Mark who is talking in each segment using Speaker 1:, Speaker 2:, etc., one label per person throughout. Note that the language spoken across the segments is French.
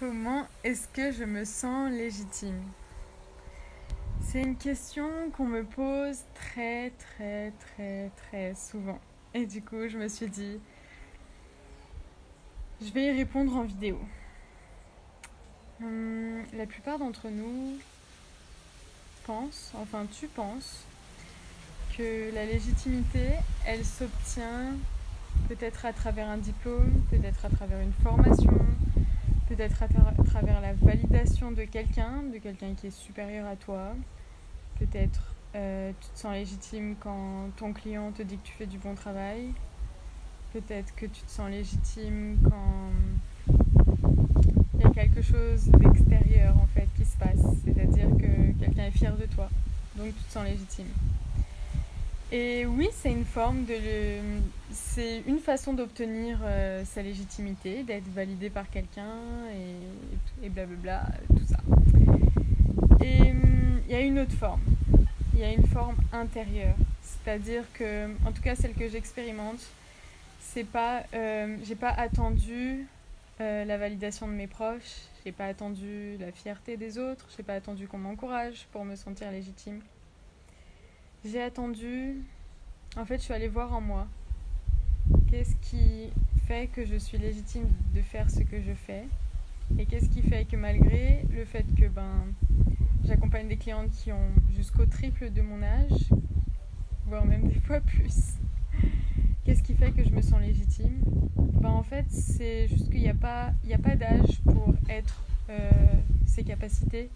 Speaker 1: Comment est-ce que je me sens légitime? C'est une question qu'on me pose très très très très souvent. Et du coup, je me suis dit, je vais y répondre en vidéo. La plupart d'entre nous pensent, enfin tu penses, que la légitimité, elle s'obtient peut-être à travers un diplôme, peut-être à travers une formation, peut-être à travers la validation de quelqu'un qui est supérieur à toi. Peut-être tu te sens légitime quand ton client te dit que tu fais du bon travail. Peut-être que tu te sens légitime quand il y a quelque chose d'extérieur en fait qui se passe. C'est-à-dire que quelqu'un est fier de toi. Donc tu te sens légitime. Et oui, c'est une façon d'obtenir sa légitimité, d'être validé par quelqu'un et blablabla, tout ça. Et il y a une autre forme. Il y a une forme intérieure. C'est-à-dire que, en tout cas celle que j'expérimente, c'est pas, j'ai pas attendu la validation de mes proches, j'ai pas attendu la fierté des autres, j'ai pas attendu qu'on m'encourage pour me sentir légitime. J'ai attendu, en fait je suis allée voir en moi. Qu'est-ce qui fait que je suis légitime de faire ce que je fais? Et qu'est-ce qui fait que malgré le fait que j'accompagne des clientes qui ont jusqu'au triple de mon âge, voire même des fois plus, qu'est-ce qui fait que je me sens légitime? En fait, c'est juste qu'il n'y a pas d'âge pour être ses capacités.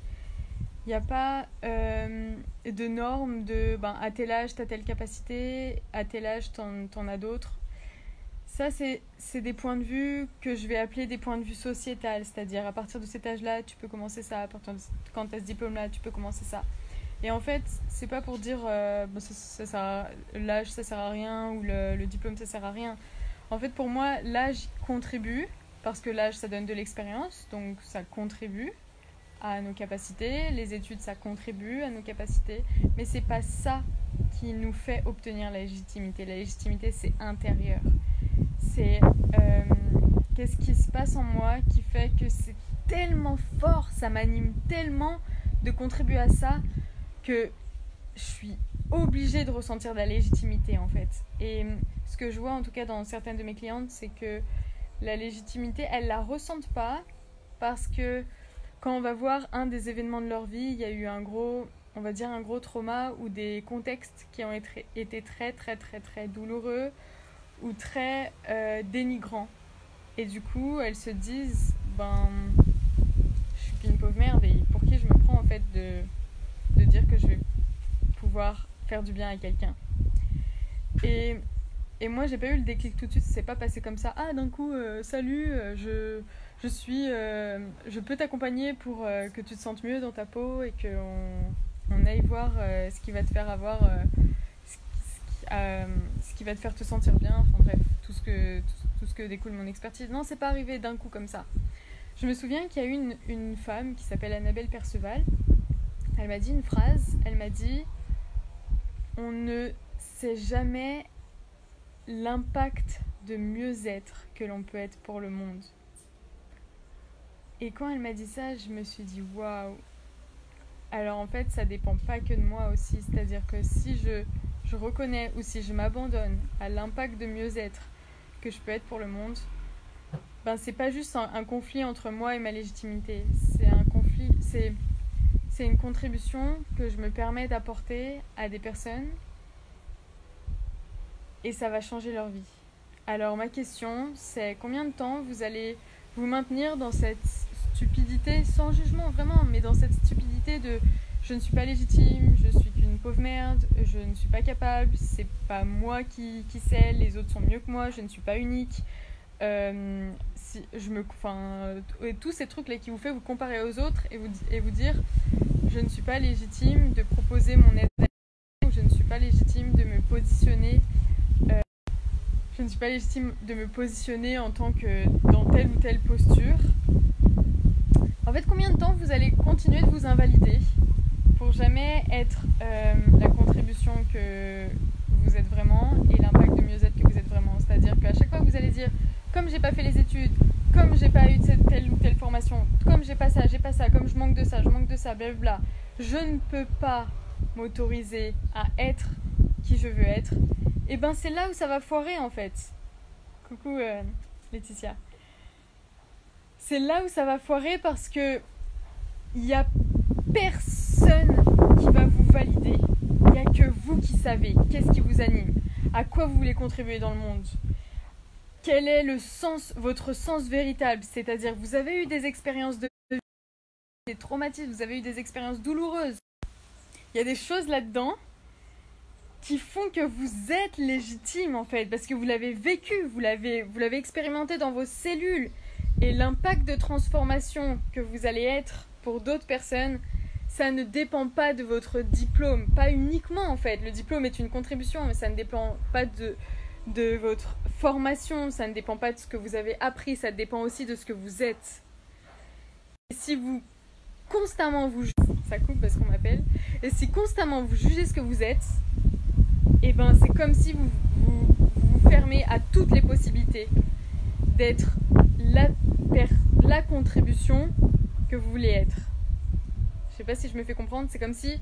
Speaker 1: Il n'y a pas de normes de à tel âge t'as telle capacité, à tel âge t'en as d'autres. Ça, c'est des points de vue que je vais appeler des points de vue sociétal, c'est-à-dire à partir de cet âge-là, tu peux commencer ça, à partir de quand tu as ce diplôme-là, tu peux commencer ça. Et en fait, c'est pas pour dire l'âge ça sert à rien ou le diplôme ça sert à rien. En fait, pour moi, l'âge contribue parce que l'âge ça donne de l'expérience, donc ça contribue à nos capacités. Les études ça contribue à nos capacités, mais c'est pas ça qui nous fait obtenir la légitimité. La légitimité c'est intérieur. C'est qu'est-ce qui se passe en moi qui fait que c'est tellement fort, ça m'anime tellement de contribuer à ça que je suis obligée de ressentir de la légitimité en fait. Et ce que je vois en tout cas dans certaines de mes clientes, c'est que la légitimité, elles la ressentent pas parce que quand on va voir un des événements de leur vie, il y a eu un gros trauma ou des contextes qui ont été très très très très douloureux ou très dénigrants. Et du coup, elles se disent, je suis qu'une pauvre merde et pour qui je me prends en fait de dire que je vais pouvoir faire du bien à quelqu'un. Et moi, j'ai pas eu le déclic tout de suite, c'est pas passé comme ça. Ah, d'un coup, salut, je peux t'accompagner pour que tu te sentes mieux dans ta peau et qu'on aille voir ce qui va te faire avoir, ce qui va te faire te sentir bien. Enfin bref, tout ce que découle mon expertise. Non, c'est pas arrivé d'un coup comme ça. Je me souviens qu'il y a eu une femme qui s'appelle Annabelle Perceval. Elle m'a dit une phrase. Elle m'a dit « On ne sait jamais l'impact de mieux-être que l'on peut être pour le monde. » Et quand elle m'a dit ça, je me suis dit « Waouh !» Alors en fait, ça dépend pas que de moi aussi. C'est-à-dire que si je reconnais ou si je m'abandonne à l'impact de mieux-être que je peux être pour le monde, c'est pas juste un conflit entre moi et ma légitimité. C'est un conflit, c'est une contribution que je me permets d'apporter à des personnes et ça va changer leur vie. Alors ma question, c'est combien de temps vous allez vous maintenir dans cette stupidité, sans jugement vraiment, mais dans cette stupidité de je ne suis pas légitime, je suis qu'une pauvre merde, je ne suis pas capable, c'est pas moi qui sais, les autres sont mieux que moi, je ne suis pas unique. Tous ces trucs là qui vous fait vous comparer aux autres et vous dire je ne suis pas légitime de proposer mon aide ou je ne suis pas légitime de me positionner en tant que dans telle ou telle posture. En fait, combien de temps vous allez continuer de vous invalider pour jamais être la contribution que vous êtes vraiment et l'impact de mieux-être que vous êtes vraiment. C'est-à-dire qu'à chaque fois que vous allez dire comme j'ai pas fait les études, comme j'ai pas eu telle ou telle formation, comme j'ai pas ça, comme je manque de ça, blablabla, je ne peux pas m'autoriser à être qui je veux être, et ben c'est là où ça va foirer en fait. Coucou Laetitia. C'est là où ça va foirer parce que il y a personne qui va vous valider. Il n'y a que vous qui savez qu'est-ce qui vous anime, à quoi vous voulez contribuer dans le monde. Quel est le sens, votre sens véritable? C'est-à-dire, vous avez eu des expériences de vie, des traumatismes, vous avez eu des expériences douloureuses. Il y a des choses là-dedans qui font que vous êtes légitime en fait, parce que vous l'avez vécu, vous l'avez expérimenté dans vos cellules. Et l'impact de transformation que vous allez être pour d'autres personnes, ça ne dépend pas de votre diplôme, pas uniquement en fait. Le diplôme est une contribution, mais ça ne dépend pas de votre formation, ça ne dépend pas de ce que vous avez appris, ça dépend aussi de ce que vous êtes. Et si vous constamment vous jugez, ça coupe parce qu'on m'appelle, et si constamment vous jugez ce que vous êtes, et ben c'est comme si vous fermez à toutes les possibilités d'être la contribution que vous voulez être. Je sais pas si je me fais comprendre, c'est comme si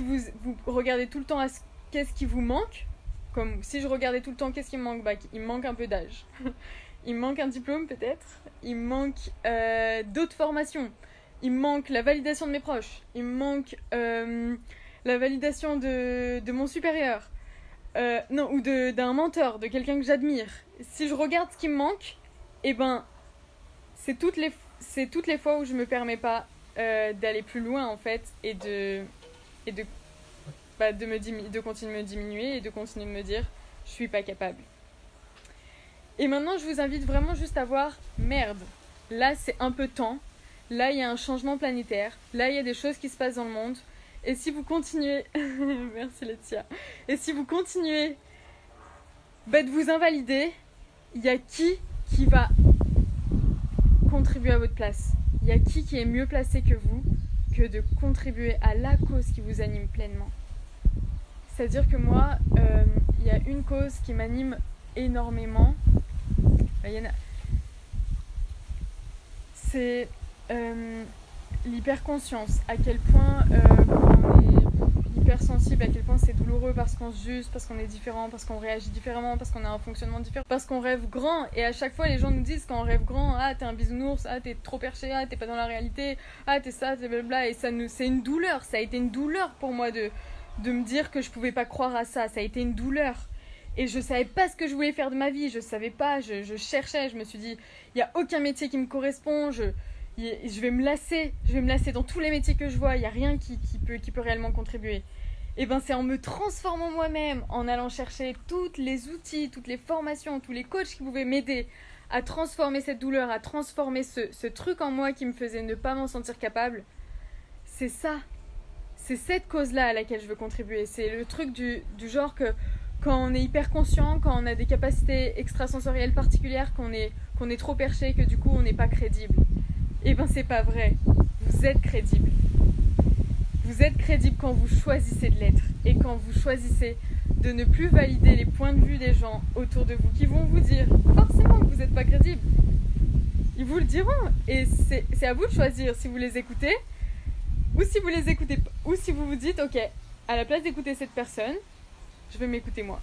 Speaker 1: vous regardez tout le temps à qu'est-ce qui vous manque, comme si je regardais tout le temps qu'est-ce qui me manque, bah, il me manque un peu d'âge, il me manque un diplôme peut-être, il me manque d'autres formations, il me manque la validation de mes proches, il me manque la validation de mon supérieur, non, ou d'un mentor, de quelqu'un que j'admire. Si je regarde ce qui me manque, et ben c'est toutes les fois où je me permets pas d'aller plus loin en fait et de continuer de me diminuer et de continuer de me dire je suis pas capable. Et maintenant je vous invite vraiment juste à voir merde, là c'est un peu temps, là il y a un changement planétaire, là il y a des choses qui se passent dans le monde, et si vous continuez merci Laetitia, et si vous continuez de vous invalider, il y a qui va contribuer à votre place? Il y a qui est mieux placé que vous que de contribuer à la cause qui vous anime pleinement? C'est-à-dire que moi, il y a une cause qui m'anime énormément. C'est l'hyperconscience. À quel point quand on est hypersensible, à quel point c'est douloureux parce qu'on se juge, parce qu'on est différent, parce qu'on réagit différemment, parce qu'on a un fonctionnement différent, parce qu'on rêve grand. Et à chaque fois les gens nous disent quand on rêve grand, ah t'es un bisounours, ah t'es trop perché, ah t'es pas dans la réalité, ah t'es ça, t'es blablabla. Et c'est une douleur, ça a été une douleur pour moi de me dire que je pouvais pas croire à ça, ça a été une douleur. Et je savais pas ce que je voulais faire de ma vie, je savais pas, je cherchais, je me suis dit il y a aucun métier qui me correspond, je vais me lasser dans tous les métiers que je vois, il y a rien qui peut réellement contribuer. Et ben c'est en me transformant moi-même, en allant chercher tous les outils, toutes les formations, tous les coachs qui pouvaient m'aider à transformer cette douleur, à transformer ce truc en moi qui me faisait ne pas m'en sentir capable. C'est ça, c'est cette cause-là à laquelle je veux contribuer. C'est le truc du genre que quand on est hyper conscient, quand on a des capacités extrasensorielles particulières, qu'on est trop perché, que du coup on n'est pas crédible. Et ben c'est pas vrai, vous êtes crédible. Vous êtes crédible quand vous choisissez de l'être et quand vous choisissez de ne plus valider les points de vue des gens autour de vous qui vont vous dire forcément que vous n'êtes pas crédible. Ils vous le diront et c'est à vous de choisir si vous les écoutez ou si vous les écoutez ou si vous vous dites ok, à la place d'écouter cette personne, je vais m'écouter moi.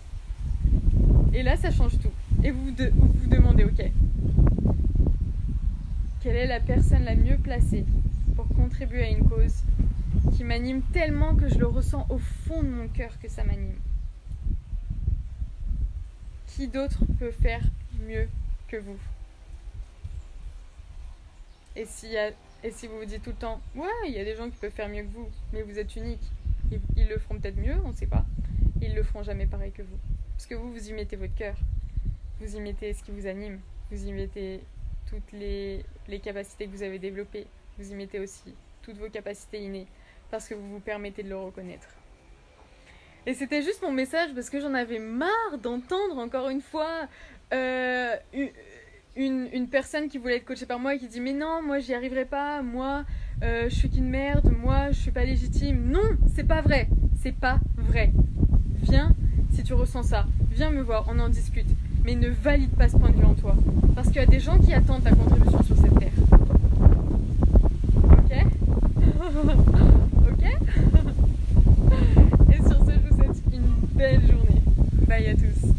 Speaker 1: Et là ça change tout. Et vous vous demandez ok, quelle est la personne la mieux placée pour contribuer à une cause qui m'anime tellement que je le ressens au fond de mon cœur que ça m'anime. Qui d'autre peut faire mieux que vous? Et si vous vous dites tout le temps ouais, il y a des gens qui peuvent faire mieux que vous, mais vous êtes unique, ils le feront peut-être mieux, on ne sait pas, ils le feront jamais pareil que vous, parce que vous y mettez votre cœur, vous y mettez ce qui vous anime, vous y mettez toutes les capacités que vous avez développées, vous y mettez aussi toutes vos capacités innées, parce que vous vous permettez de le reconnaître. Et c'était juste mon message parce que j'en avais marre d'entendre encore une fois une personne qui voulait être coachée par moi et qui dit mais non, moi j'y arriverai pas, moi je suis qu'une merde, moi je suis pas légitime. Non, c'est pas vrai, c'est pas vrai. Viens si tu ressens ça, viens me voir, on en discute. mais ne valide pas ce point de vue en toi. Parce qu'il y a des gens qui attendent ta contribution sur cette terre. Ok? Ok? Et sur ce, je vous souhaite une belle journée. Bye à tous.